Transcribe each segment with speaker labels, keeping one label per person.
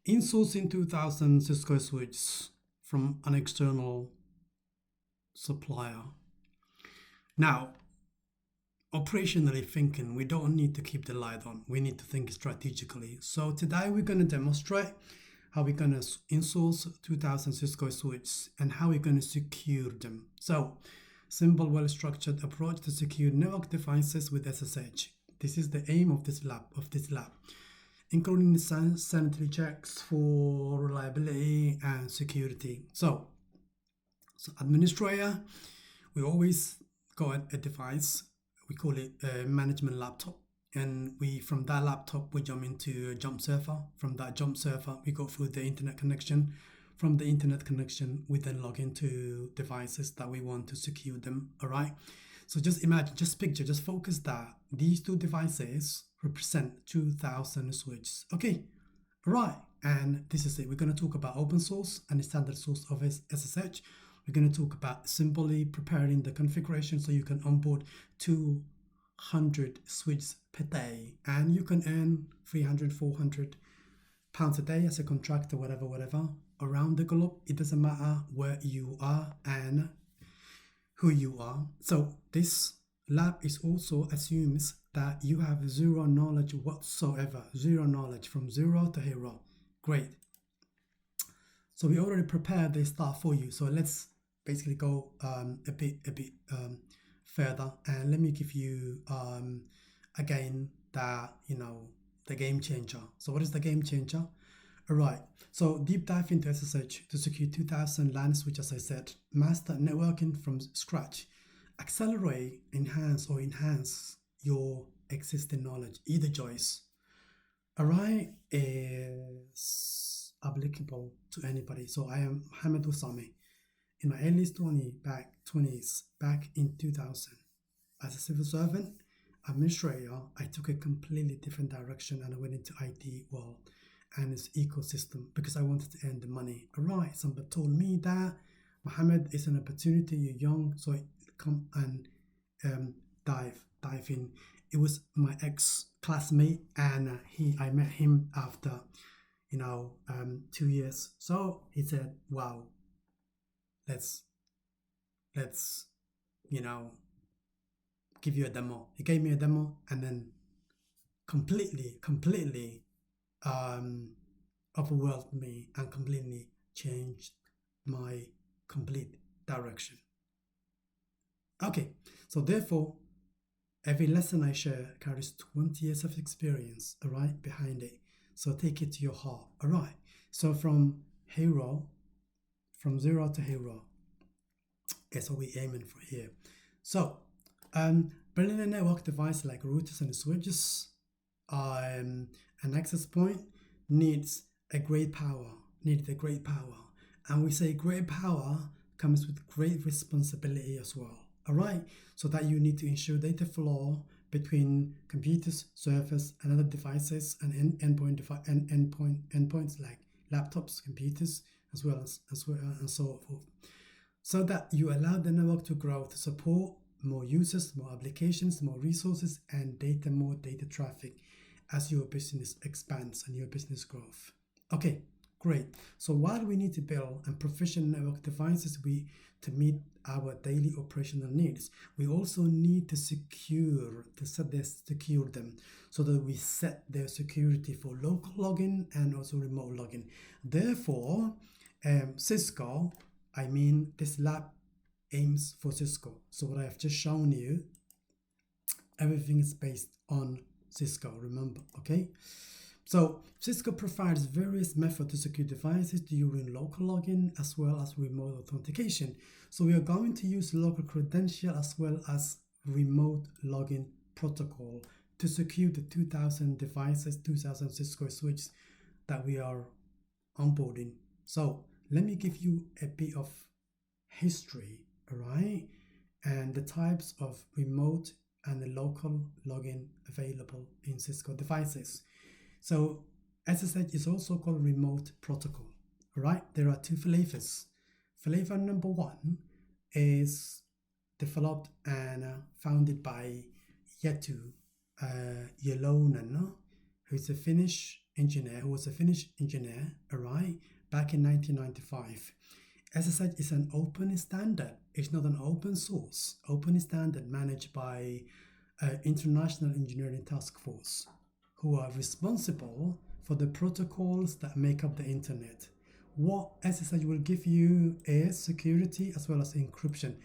Speaker 1: Insourcing 2000 Cisco switches from an external supplier. Now, operationally thinking, we don't need to keep the light on. We need to think strategically. So today we're going to demonstrate how we're going to insource 2000 Cisco switches and how we're going to secure them. So, simple, well-structured approach to secure network devices with SSH. This is the aim of this lab. Including the sanity checks for reliability and security. So administrator, we always got a device. We call it a management laptop. And from that laptop, we jump into a jump server. From that jump server, we go through the internet connection. From the internet connection, we then log into devices that we want to secure them, all right? So just imagine, just picture, just focus that these two devices represent 2000 switches. Okay, right, and this is it. We're going to talk about open source and the standard source of SSH. We're going to talk about simply preparing the configuration so you can onboard 200 switches per day, and you can earn 300, 400 pounds a day as a contractor, whatever, around the globe. It doesn't matter where you are and who you are. So this lab is also assumes that you have zero knowledge whatsoever. Zero knowledge, from zero to hero. Great. So we already prepared this stuff for you. So let's basically go a bit further, and let me give you again the game changer. So what is the game changer? All right, so deep dive into SSH to secure 2000 LAN switches, as I said. Master networking from scratch. Accelerate, enhance your existing knowledge. Either choice, all right, is applicable to anybody. So I am Mohammed Usami. In my earliest 20s, back in 2000, as a civil servant, administrator, I took a completely different direction and I went into IT world and its ecosystem because I wanted to earn the money. All right, somebody told me that Mohammed is an opportunity, you're young, so come and dive in. It was my ex-classmate, and I met him after 2 years. So he said, wow, let's give you a demo. He gave me a demo and then completely overwhelmed me and completely changed my complete direction. Okay, so therefore every lesson I share carries 20 years of experience, all right, behind it. So take it to your heart, all right? So from zero to hero is what we're aiming for here. So building a network device like routers and switches, an access point needs a great power. And we say great power comes with great responsibility as well. All right, so that you need to ensure data flow between computers, servers, and other devices, and endpoints like laptops, computers, as well and so forth, so that you allow the network to grow to support more users, more applications, more resources, and more data traffic as your business expands and your business growth. Okay, great. So while we need to build and provision network devices to meet our daily operational needs, we also need to secure them so that we set their security for local login and also remote login. Therefore, Cisco, this lab aims for Cisco. So what I have just shown you, everything is based on Cisco, remember, okay? So Cisco provides various methods to secure devices during local login as well as remote authentication. So we are going to use local credential as well as remote login protocol to secure the 2000 devices, 2000 Cisco switches that we are onboarding. So let me give you a bit of history, all right, and the types of remote and the local login available in Cisco devices. So SSH is also called remote protocol, all right? There are two flavors. Flavor number one is developed and founded by Yetu Yalonen, who is a Finnish engineer who was a Finnish engineer, alright, back in 1995. SSH is an open standard. It's not an open source. Open standard managed by International Engineering Task Force, who are responsible for the protocols that make up the internet. What SSH will give you is security as well as encryption.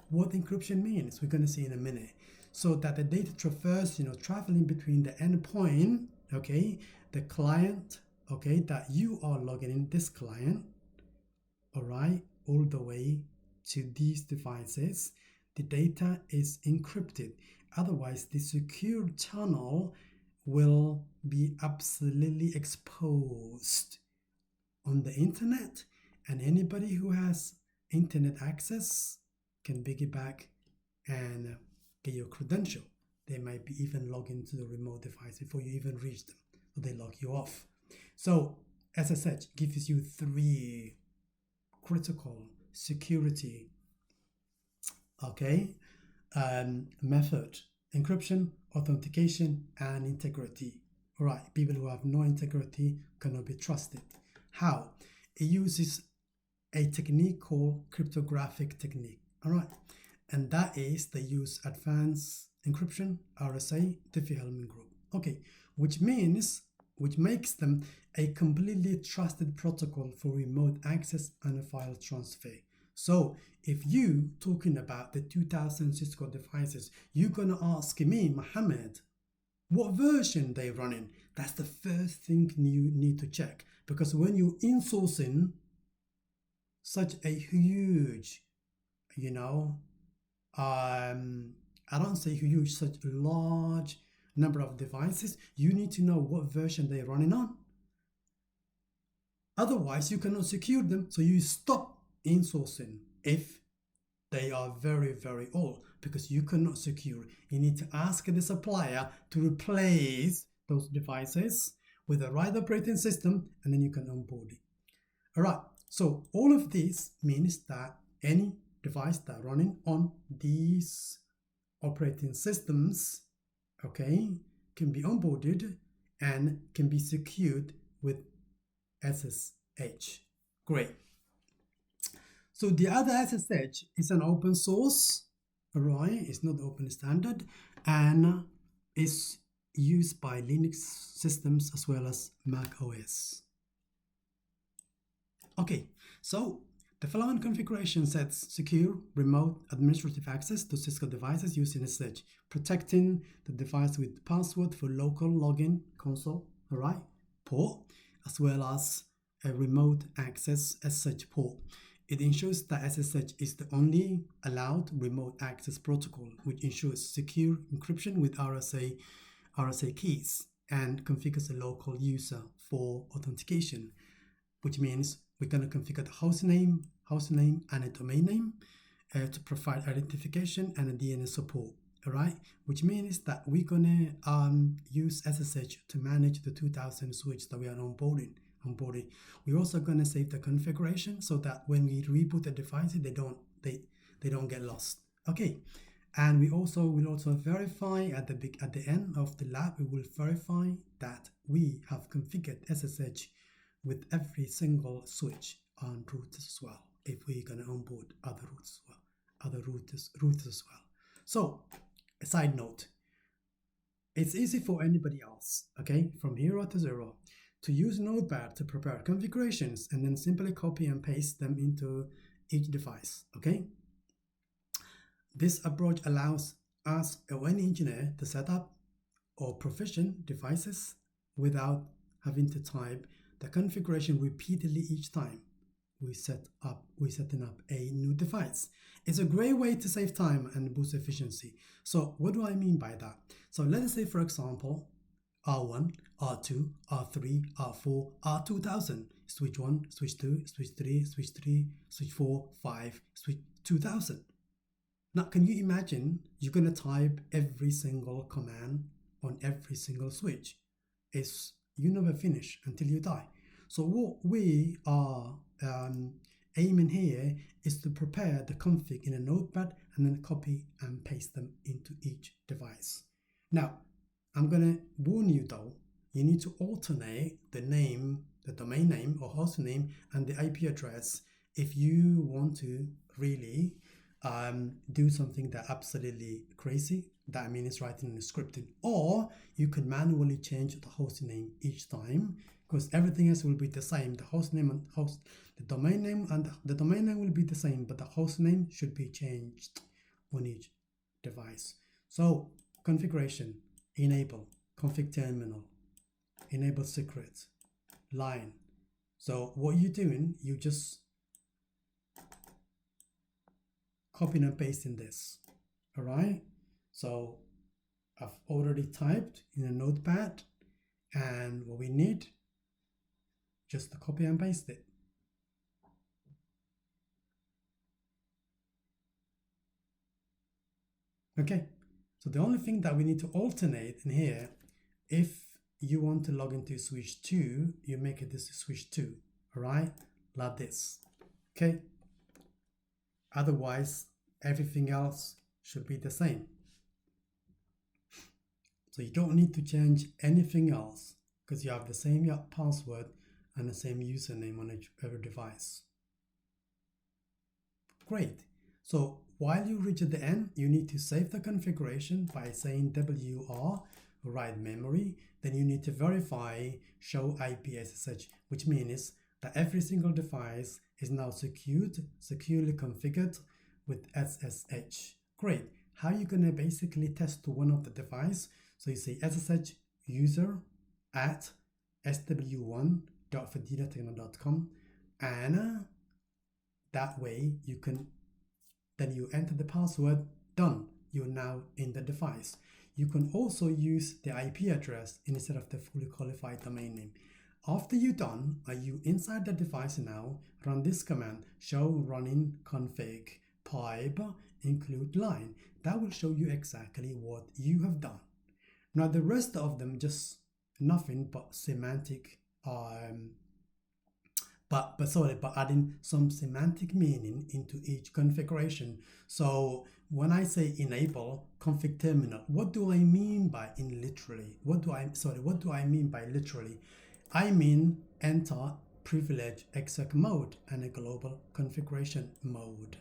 Speaker 1: What encryption means, we're going to see in a minute. So that the data traveling between the endpoint, okay, the client, okay, that you are logging in, this client, all right, all the way to these devices, the data is encrypted. Otherwise, the secure channel will be absolutely exposed on the internet, and anybody who has internet access can piggyback and get your credential. They might be even log into the remote device before you even reach them, so they log you off. So SSH gives you 3 critical security, okay, method: encryption, authentication, and integrity. All right, people who have no integrity cannot be trusted. How? It uses a technique called cryptographic technique. All right, and that is they use advanced encryption, RSA, Diffie-Hellman group. Okay, which makes them a completely trusted protocol for remote access and file transfer. So if you talking about the 2000 Cisco devices, you're gonna ask me, Mohammed, what version they running? That's the first thing you need to check, because when you're insourcing such a huge, I don't say huge, such a large number of devices, you need to know what version they're running on. Otherwise, you cannot secure them, so you stop insourcing if they are very, very old, because you cannot secure. You need to ask the supplier to replace those devices with the right operating system, and then you can onboard it. All right, so all of this means that any device that running on these operating systems, okay, can be onboarded and can be secured with SSH. Great. So the other SSH is an open source, right? It's not open standard, and is used by Linux systems as well as Mac OS. Okay, so the following configuration sets secure remote administrative access to Cisco devices using SSH, protecting the device with password for local login console, all right, port, as well as a remote access SSH port. It ensures that SSH is the only allowed remote access protocol, which ensures secure encryption with RSA keys, and configures a local user for authentication, which means we're going to configure the host name, and a domain name to provide identification and a DNS support. All right, which means that we're going to use SSH to manage the 2000 switch that we are onboarding. We're also going to save the configuration so that when we reboot the device, they don't get lost. Okay, and we will also verify at the end of the lab. We will verify that we have configured SSH with every single switch on routers as well, if we're going to onboard other routers as well. So, a side note, it's easy for anybody else, okay, from 0 to 0, to use Notepad to prepare configurations and then simply copy and paste them into each device, okay? This approach allows us or any engineer to set up or provision devices without having to type the configuration repeatedly each time we're setting up a new device. It's a great way to save time and boost efficiency. So what do I mean by that? So let's say, for example, R1, R2, R3, R4, R2000, switch 1, switch 2, switch 3, switch 3, switch 4, 5, switch 2000. Now, can you imagine you're going to type every single command on every single switch? You never finish until you die. So what we are aiming here is to prepare the config in a notepad and then copy and paste them into each device. Now, I'm going to warn you though, you need to alternate the name, the domain name or host name, and the IP address if you want to really do something that absolutely crazy. That means writing and scripting, or you can manually change the host name each time, because everything else will be the same. The host name and the domain name and the domain name will be the same, but the host name should be changed on each device. So configuration, enable, config terminal, enable secret, line. So what you're doing, you just copy and paste in this. All right. So I've already typed in a notepad, and what we need, just to copy and paste it. Okay. So the only thing that we need to alternate in here, if you want to log into switch 2, you make it this switch 2, all right, like this. Okay. Otherwise, everything else should be the same. So you don't need to change anything else, because you have the same password and the same username on every device. Great. So while you reach at the end, you need to save the configuration by saying WR, write memory. Then you need to verify show IP SSH, which means that every single device is now securely configured with SSH. Great. How are you going to basically test to one of the device? So you say SSH user at sw1.fedidotechno.com, and that way you can, then you enter the password, done. You're now in the device. You can also use the IP address instead of the fully qualified domain name. After you're done, are you inside the device now? Run this command, show running config pipe include line. That will show you exactly what you have done. Now the rest of them just nothing but semantic, but adding some semantic meaning into each configuration. So when I say enable config terminal, what do I mean by literally? What do I mean by literally? I mean enter privilege exec mode and a global configuration mode.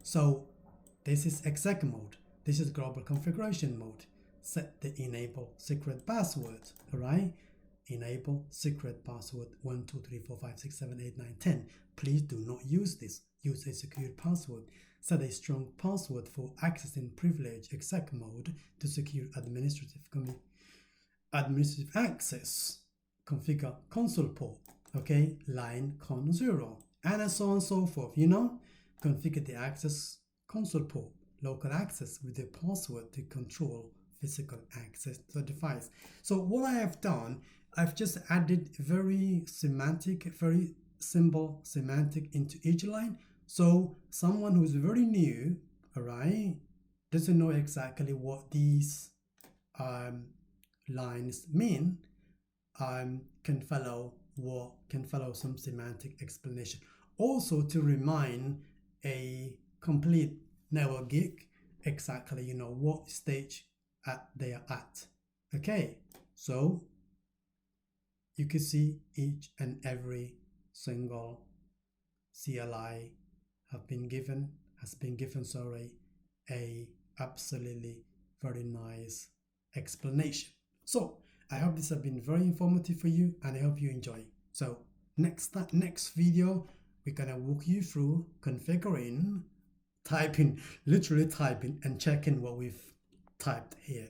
Speaker 1: So this is exec mode. This is global configuration mode. Set the enable secret password, all right? Enable secret password 1 2 3 4 5 6 7 8 9 10. Please do not use this. Use a secure password. Set a strong password for accessing privilege exec mode to secure administrative access. Configure console port, okay, line con 0, and so on and so forth. Configure the access console port, local access with the password to control physical access to the device. So what I have done, I've just added very simple semantic into each line. So someone who's very new, all right, doesn't know exactly what these lines mean, can follow some semantic explanation. Also to remind a complete network geek exactly what stage they are at. Okay, so you can see each and every single CLI has been given a absolutely very nice explanation. So I hope this has been very informative for you, and I hope you enjoy. So next video, we're gonna walk you through configuring, literally typing and checking what we've typed here.